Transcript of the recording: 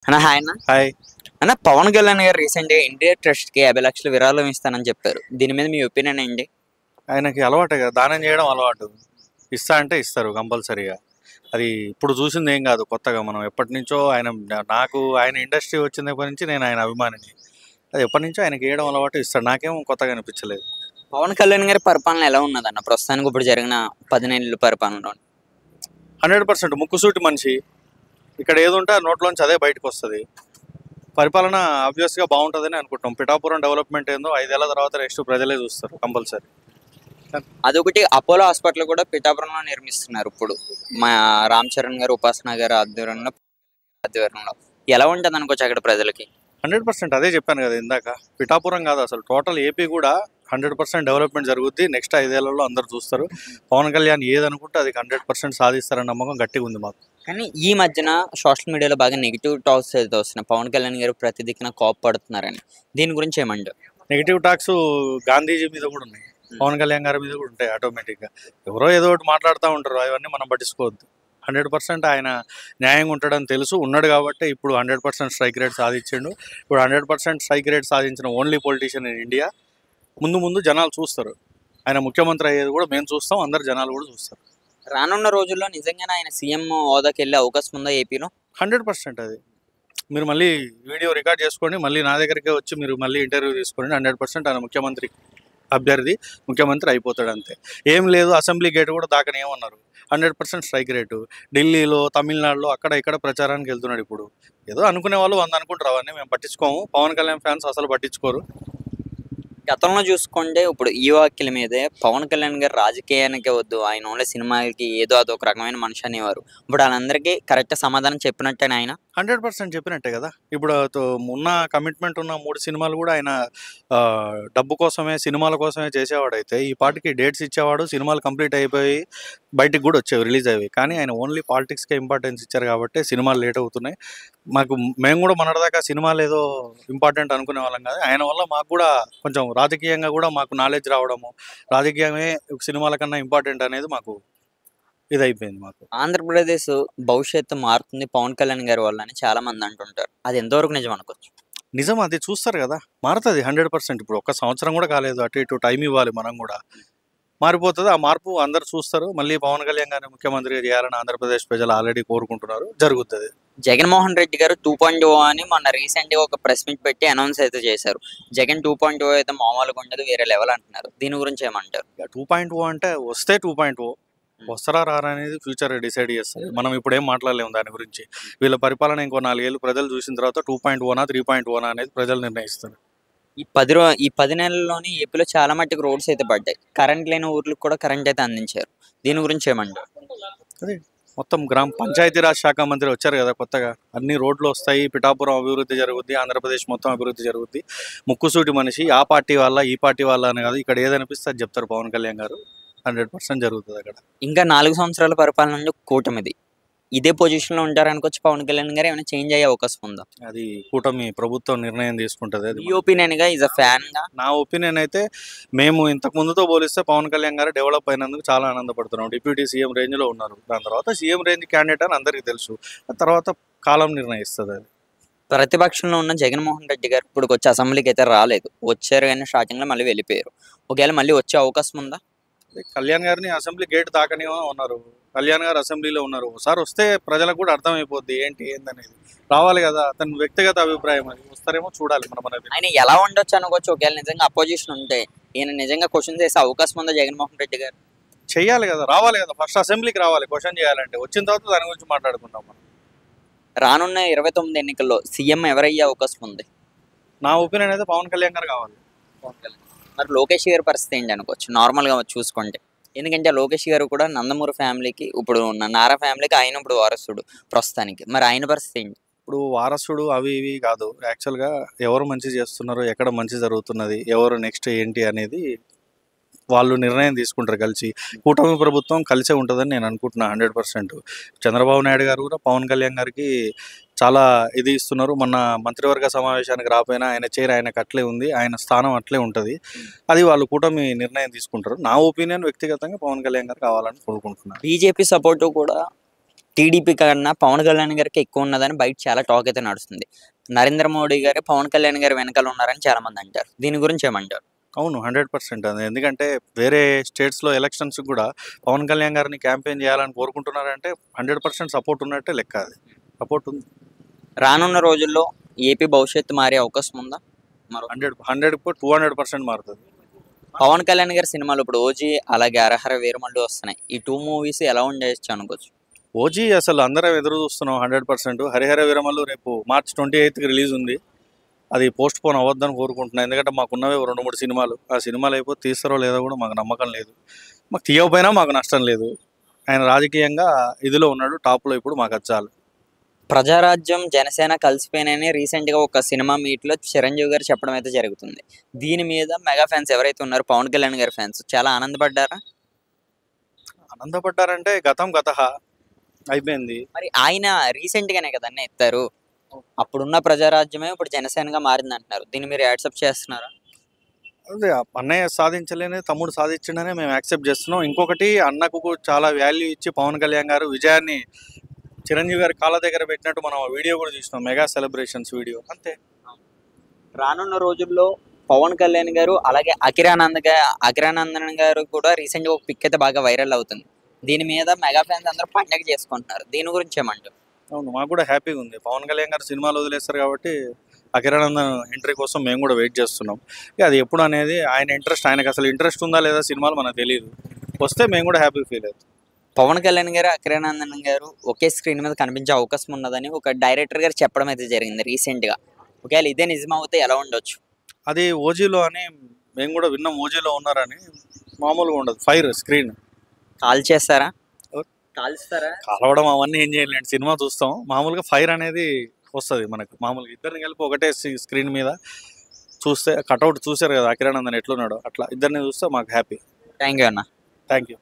అన్న హాయ్ అన్న. హాయ్. అన్న పవన్ కళ్యాణ్ గారు రీసెంట్ గా ఎన్టీఆర్ ట్రస్ట్ కి 50 లక్షలు విరాళం ఇస్తానని చెప్పారు. దీని మీద మీ ఒపీనియన్ ఏంటి? ఆయనకి అలవాటే కదా, దానం చేయడం అలవాటు. ఇస్తా అంటే ఇస్తారు కంపల్సరీగా. అది ఇప్పుడు చూసింది ఏం కాదు కొత్తగా. మనం ఎప్పటి నుంచో నాకు ఆయన ఇండస్ట్రీ వచ్చిన దగ్గర నుంచి నేను ఆయన అభిమానిని. అది ఎప్పటి నుంచో ఆయనకి వేయడం అలవాటు, ఇస్తాడు. నాకేం కొత్తగా అనిపించలేదు. పవన్ కళ్యాణ్ గారి పరిపాలన ఎలా ఉన్నదన్న ప్రస్తుతానికి ఇప్పుడు జరిగిన 10 నెలల పరిపాలనలో? 100% ముక్కుసూటి మనిషి. ఇక్కడ ఏది ఉంటే ఆ నోట్లోంచి అదే బయటకు వస్తుంది. పరిపాలన ఆబ్వియస్గా బాగుంటుందని అనుకుంటాం. పిఠాపురం డెవలప్మెంట్ ఏందో 5 ఏళ్ల తర్వాత నెక్స్ట్ ప్రజలే చూస్తారు కంపల్సరీ. అదొకటి, అపోలో హాస్పిటల్ కూడా పిఠాపురంలో నిర్మిస్తున్నారు ఇప్పుడు. మా రామ్ చరణ్ గారు, ఉపాసన గారు ఆధ్వర్యంలో ఎలా ఉంటుంది అనుకోవచ్చు అక్కడ ప్రజలకి? 100% అదే చెప్పాను కదా ఇందాక. పిఠాపురం కాదు అసలు టోటల్ ఏపీ కూడా 100% డెవలప్మెంట్ జరుగుద్ది. నెక్స్ట్ 5 ఏళ్లలో అందరు చూస్తారు. పవన్ కళ్యాణ్ ఏదనుకుంటే అది 100% సాధిస్తారని నమ్మకం గట్టిగా ఉంది మాకు. కానీ ఈ మధ్యన సోషల్ మీడియాలో బాగా నెగిటివ్ టాక్స్ అయితే వస్తున్నాయి. పవన్ కళ్యాణ్ గారు ప్రతి దిక్కున కోపడుతున్నారని, దీని గురించి ఏమంటారు? నెగిటివ్ టాక్స్ గాంధీజీ మీద కూడా ఉన్నాయి, పవన్ కళ్యాణ్ గారి మీద కూడా ఉంటాయి ఆటోమేటిక్గా. ఎవరో ఏదో ఒకటి మాట్లాడుతూ ఉంటారు, అవన్నీ మనం పట్టించుకోవద్దు. 100% ఆయన న్యాయంగా ఉంటాడని తెలుసు, ఉన్నాడు కాబట్టి ఇప్పుడు 100% స్ట్రైక్ రేట్ సాధించిండు. ఇప్పుడు 100% స్ట్రైక్ రేట్ సాధించిన ఓన్లీ పొలిటీషియన్ ఇన్ ఇండియా. ముందు జనాలు చూస్తారు. ఆయన ముఖ్యమంత్రి అయ్యేది కూడా మేము చూస్తాం, అందరు జనాలు కూడా చూస్తారు. రానున్న రోజుల్లో నిజంగానే ఆయన సీఎం హోదాకి వెళ్ళే అవకాశం ఉందా ఏపీలో? 100% అది. మీరు మళ్ళీ వీడియో రికార్డ్ చేసుకోండి, మళ్ళీ నా దగ్గరికి వచ్చి మీరు మళ్ళీ ఇంటర్వ్యూ తీసుకోండి. 100% ఆయన ముఖ్యమంత్రి అభ్యర్థి, ముఖ్యమంత్రి అయిపోతాడు అంతే. ఏం లేదు, అసెంబ్లీ గేట్ కూడా దాకనేమన్నారు. 100% స్ట్రైక్ రేటు. ఢిల్లీలో, తమిళనాడులో అక్కడ ఇక్కడ ప్రచారానికి వెళ్తున్నాడు. ఇప్పుడు ఏదో అనుకునే వాళ్ళు 100 అనుకుంటారు, అవన్నీ మేము పట్టించుకోము. పవన్ కళ్యాణ్ ఫ్యాన్స్ అసలు పట్టించుకోరు. గతంలో చూసుకుంటే ఇప్పుడు ఈ వ్యాఖ్యల మీదే పవన్ కళ్యాణ్ గారు రాజకీయానికి వద్దు, ఆయన ఓన్లీ సినిమాకి ఏదో అదొక రకమైన మనిషి అనేవారు. ఇప్పుడు వాళ్ళందరికీ కరెక్ట్ సమాధానం చెప్పినట్టేనా ఆయన? 100% చెప్పినట్టే కదా. ఇప్పుడు ఉన్న కమిట్మెంట్ ఉన్న 3 సినిమాలు కూడా ఆయన డబ్బు కోసమే, సినిమాల కోసమే చేసేవాడైతే ఈ పాటికి డేట్స్ ఇచ్చేవాడు, సినిమాలు కంప్లీట్ అయిపోయి బయటికి కూడా వచ్చేవి, రిలీజ్ అయ్యేవి. కానీ ఆయన ఓన్లీ పాలిటిక్స్కే ఇంపార్టెన్స్ ఇచ్చారు కాబట్టి సినిమాలు లేట్ అవుతున్నాయి. మేము కూడా మొన్నటిదాకా సినిమాలు ఏదో ఇంపార్టెంట్ అనుకునే వాళ్ళం కాదు. ఆయన వల్ల మాకు కూడా కొంచెం రాజకీయంగా కూడా మాకు నాలెడ్జ్ రావడము, రాజకీయమే సినిమాల కన్నా ఇంపార్టెంట్ అనేది మాకు ఇదైపోయింది. మాకు ఆంధ్రప్రదేశ్ భవిష్యత్తు మారుతుంది పవన్ కళ్యాణ్ గారి వల్ల అని చాలా మంది అంటుంటారు. అది ఎంతవరకు నిజం అనుకోవచ్చు? నిజం, అది చూస్తారు కదా, మారుతుంది 100%. ఇప్పుడు 1 సంవత్సరం కూడా కాలేదు, అటు ఇటు టైం ఇవ్వాలి మనం కూడా. మారిపోతుంది. ఆ మార్పు అందరు చూస్తారు. మళ్ళీ పవన్ కళ్యాణ్ గారిని ముఖ్యమంత్రిగా చేయాలని ఆంధ్రప్రదేశ్ ప్రజలు ఆల్రెడీ కోరుకుంటున్నారు, జరుగుతుంది. జగన్మోహన్ రెడ్డి గారు 2.0 అని మొన్న రీసెంట్ గా ఒక ప్రెస్ మీట్ పెట్టి అనౌన్స్ అయితే చేశారు. జగన్ 2.0 అయితే మామూలుగా ఉండదు, వేరే లెవెల్ అంటున్నారు. దీని గురించి ఏమంటారు? 2.0 అంటే వస్తే 2.0 వస్తారా రారా అనేది ఫ్యూచర్ డిసైడ్ చేస్తుంది. మనం ఇప్పుడు ఏం మాట్లాడలేము దాని గురించి. వీళ్ళ పరిపాలన ఇంకో 4 ఏళ్ళు ప్రజలు చూసిన తర్వాత 2.0నా 3.0 అనేది ప్రజలు నిర్ణయిస్తారు. ఈ 10 నెలల్లోని ఏపీలో చాలా మట్టుకు రోడ్స్ అయితే పడ్డాయి. కరెంట్ లేని ఊర్లకు కూడా కరెంట్ అయితే అందించారు. దీని గురించి ఏమంటారు? అదే మొత్తం గ్రామ పంచాయతీరాజ్ శాఖ మంత్రి వచ్చారు కదా కొత్తగా, అన్ని రోడ్లు వస్తాయి, పిఠాపురం అభివృద్ధి జరుగుద్ది, ఆంధ్రప్రదేశ్ మొత్తం అభివృద్ధి జరుగుద్ది. ముక్కుసూటి మనిషి, ఆ పార్టీ వాళ్ళ ఈ పార్టీ వాళ్ళ అని కాదు, ఇక్కడ ఏదనిపిస్తే అది చెప్తారు పవన్ కళ్యాణ్ గారు. 100% జరుగుతుంది అక్కడ. ఇంకా 4 సంవత్సరాల పరిపాలన నుండి కూటమిది ఇదే పొజిషన్ లో ఉంటారనుకోవచ్చు. పవన్ కళ్యాణ్ గారు ఏమైనా చేంజ్ అయ్యే అవకాశం ఉందా? అది కూటమి ప్రభుత్వం నిర్ణయం తీసుకుంటుంది. అది ఈ ఒపీనియన్ గా ఈజ్ అ ఫ్యాన్ గా నా ఒపీనియన్ అయితే, మేము ఇంతకు ముందుతో పోలిస్తే పవన్ కళ్యాణ్ గారు డెవలప్ అయినందుకు చాలా ఆనందపడుతున్నాం. డిప్యూటీ సీఎం రేంజ్లో ఉన్నారు. దాని తర్వాత సీఎం రేంజ్ క్యాండిడేట్ అని అందరికీ తెలుసు. ఆ తర్వాత కాలం నిర్ణయిస్తుంది అది. ప్రతిపక్షంలో ఉన్న జగన్మోహన్ రెడ్డి గారు ఇప్పుడు వచ్చి అసెంబ్లీకి అయితే రాలేదు. వచ్చారు కానీ స్టార్టింగ్ లో మళ్ళీ వెళ్ళిపోయారు. ఒకవేళ మళ్ళీ వచ్చే అవకాశం ఉందా? కళ్యాణ్ గారిని అసెంబ్లీ గేట్ దాకనే ఉన్నారు. కళ్యాణ్ గారు అసెంబ్లీలో ఉన్నారు. ఒకసారి వస్తే ప్రజలకు కూడా అర్థమైపోద్ది ఏందనేది. రావాలి కదా, అతని వ్యక్తిగత అభిప్రాయం, అది వస్తారేమో చూడాలి మనం అనేది. ఆయన ఎలా ఉండొచ్చు అనుకోవచ్చు ఒకవేళ నిజంగా అపోజిషన్ ఉంటే? ఈయన నిజంగా క్వశ్చన్ చేసే అవకాశం ఉందా జగన్మోహన్ రెడ్డి గారు? చెయ్యాలి కదా, రావాలి కదా, ఫస్ట్ అసెంబ్లీకి రావాలి క్వశ్చన్ చేయాలంటే. వచ్చిన తర్వాత దాని గురించి మాట్లాడుకుందాం మనం. రానున్న 29 ఎన్నికల్లో సీఎం ఎవరయ్యే అవకాశం ఉంది? నా ఒపీనియన్ అయితే పవన్ కళ్యాణ్ గారు కావాలి. మరి లోకేష్ గారి పరిస్థితి ఏంటి అనుకోవచ్చు నార్మల్గా చూసుకుంటే? ఎందుకంటే లోకేష్ గారు కూడా నందమూరి ఫ్యామిలీకి, ఇప్పుడు ఉన్న నారా ఫ్యామిలీకి ఆయన ఇప్పుడు వారసుడు ప్రస్తుతానికి. మరి ఆయన పరిస్థితి ఏంటి? ఇప్పుడు వారసుడు అవి ఇవి కాదు, యాక్చువల్గా ఎవరు మంచి చేస్తున్నారు, ఎక్కడ మంచి జరుగుతున్నది, ఎవరు నెక్స్ట్ ఏంటి అనేది వాళ్ళు నిర్ణయం తీసుకుంటారు కలిసి. కూటమి ప్రభుత్వం కలిసే ఉంటుందని నేను అనుకుంటున్నా 100%. చంద్రబాబు నాయుడు గారు కూడా పవన్ కళ్యాణ్ గారికి చాలా ఇది ఇస్తున్నారు. మొన్న మంత్రివర్గ సమావేశానికి రాకపోయినా ఆయన చైర్ ఆయనకు అట్లే ఉంది, ఆయన స్థానం అట్లే ఉంటుంది. అది వాళ్ళు కూటమి నిర్ణయం తీసుకుంటారు. నా ఒపీనియన్ వ్యక్తిగతంగా పవన్ కళ్యాణ్ గారు కావాలని కోరుకుంటున్నాను. బీజేపీ సపోర్టు కూడా టీడీపీ కన్నా పవన్ కళ్యాణ్ గారికి ఎక్కువ ఉన్నదని బయట చాలా టాక్ అయితే నడుస్తుంది. నరేంద్ర మోడీ గారు పవన్ కళ్యాణ్ గారి వెనకాల ఉన్నారని చాలా మంది అంటారు. దీని గురించి ఏమంటారు? అవును, 100% అది. ఎందుకంటే వేరే స్టేట్స్లో ఎలక్షన్స్ కూడా పవన్ కళ్యాణ్ గారిని క్యాంపెయిన్ చేయాలని కోరుకుంటున్నారంటే 100% సపోర్ట్ ఉన్నట్టే లెక్క. అది సపోర్ట్ ఉంది. రానున్న రోజుల్లో ఏపీ భవిష్యత్తు మారే అవకాశం ఉందా? 200% మారుతుంది. పవన్ కళ్యాణ్ గారి సినిమాలు ఇప్పుడు ఓజీ అలాగే అరహర వీరమల్లు వస్తున్నాయి. ఈ 2 మూవీస్ ఎలా ఉండొచ్చు అనుకోవచ్చు? ఓజీ అసలు అందరం ఎదురు చూస్తున్నాం 100%. హరిహర వీరమల్లు రేపు మార్చ్ 28కి రిలీజ్ ఉంది. అది పోస్ట్ పోన్ అవ్వద్దని కోరుకుంటున్నాను. ఎందుకంటే మాకున్నవే 2-3 సినిమాలు. ఆ సినిమాలు అయిపోతే తీస్తారో లేదో కూడా మాకు నమ్మకం లేదు. మాకు తీయకపోయినా మాకు నష్టం లేదు. ఆయన రాజకీయంగా ఇదిలో ఉన్నాడు, టాప్లో. ఇప్పుడు మాకు అది చాలు. ప్రజారాజ్యం జనసేన కలిసిపోయినని రీసెంట్గా ఒక సినిమా మీట్లో చిరంజీవి గారు చెప్పడం అయితే జరుగుతుంది. దీని మీద మెగా ఫ్యాన్స్ ఎవరైతే ఉన్నారో పవన్ కళ్యాణ్ గారి ఫ్యాన్స్ చాలా ఆనందపడ్డారా? ఆనందపడ్డారంటే గతం గతహ అయిపోయింది. మరి ఆయన రీసెంట్ గానే కదా అన్న ఎత్తారు. అప్పుడున్న ప్రజారాజ్యమే ఇప్పుడు జనసేనగా మారింది అంటున్నారు. దీన్ని మీరు యాక్సెప్ట్ చేస్తున్నారా? అదే అన్నయ్య సాధించలేని తమ్ముడు సాధించిండనే మేము యాక్సెప్ట్ చేస్తున్నాం. ఇంకొకటి, అన్నకు చాలా వాల్యూ ఇచ్చి పవన్ కళ్యాణ్ గారు విజయాన్ని చిరంజీవి గారి కాళ్ళ దగ్గర పెట్టినట్టు మనం వీడియో కూడా చూసినాం, మెగా సెలబ్రేషన్స్ వీడియో. అంతే. రానున్న రోజుల్లో పవన్ కళ్యాణ్ గారు అలాగే అఖిరానందన్ గారు కూడా రీసెంట్గా ఒక పిక్ అయితే బాగా వైరల్ అవుతుంది. దీని మీద మెగా ఫ్యాన్స్ అందరూ పండగ చేసుకుంటున్నారు. దీని గురించి ఏమంటారు? అవును, మాకు కూడా హ్యాపీగా ఉంది. పవన్ కళ్యాణ్ గారు సినిమాలు వదిలేస్తారు కాబట్టి అఖిరానందన్ ఎంట్రీ కోసం మేము కూడా వెయిట్ చేస్తున్నాం. ఇక అది ఎప్పుడు అనేది ఆయన ఇంట్రెస్ట్. ఆయనకు అసలు ఇంట్రెస్ట్ ఉందా లేదా సినిమాలు మనకు తెలియదు. వస్తే మేము కూడా హ్యాపీ ఫీల్ అవుతాం. పవన్ కళ్యాణ్ గారు అఖిరానందన్ గారు ఒకే స్క్రీన్ మీద కనిపించే అవకాశం ఉన్నదని ఒక డైరెక్టర్ గారు చెప్పడం అయితే జరిగింది రీసెంట్గా. ఒకవేళ ఇదే నిజమవుతే ఎలా ఉండొచ్చు? అది ఓజీలో అని మేము కూడా విన్నాం. ఓజీలో ఉన్నారని. మామూలుగా ఉండదు, ఫైర్ స్క్రీన్. కాల్ చేస్తారా? కాల్స్తారా? కలవడం అవన్నీ ఏం చేయలేండి, సినిమా చూస్తాం. మామూలుగా ఫైర్ అనేది వస్తుంది మనకు. మామూలుగా ఇద్దరిని కలిపి ఒకటే స్క్రీన్ మీద చూస్తే, కట్అవుట్ చూసారు కదా అఖిరానందన్ ఎట్లున్నాడో, అట్లా ఇద్దరిని చూస్తే మాకు హ్యాపీ. థ్యాంక్ యూ అన్న. Thank you.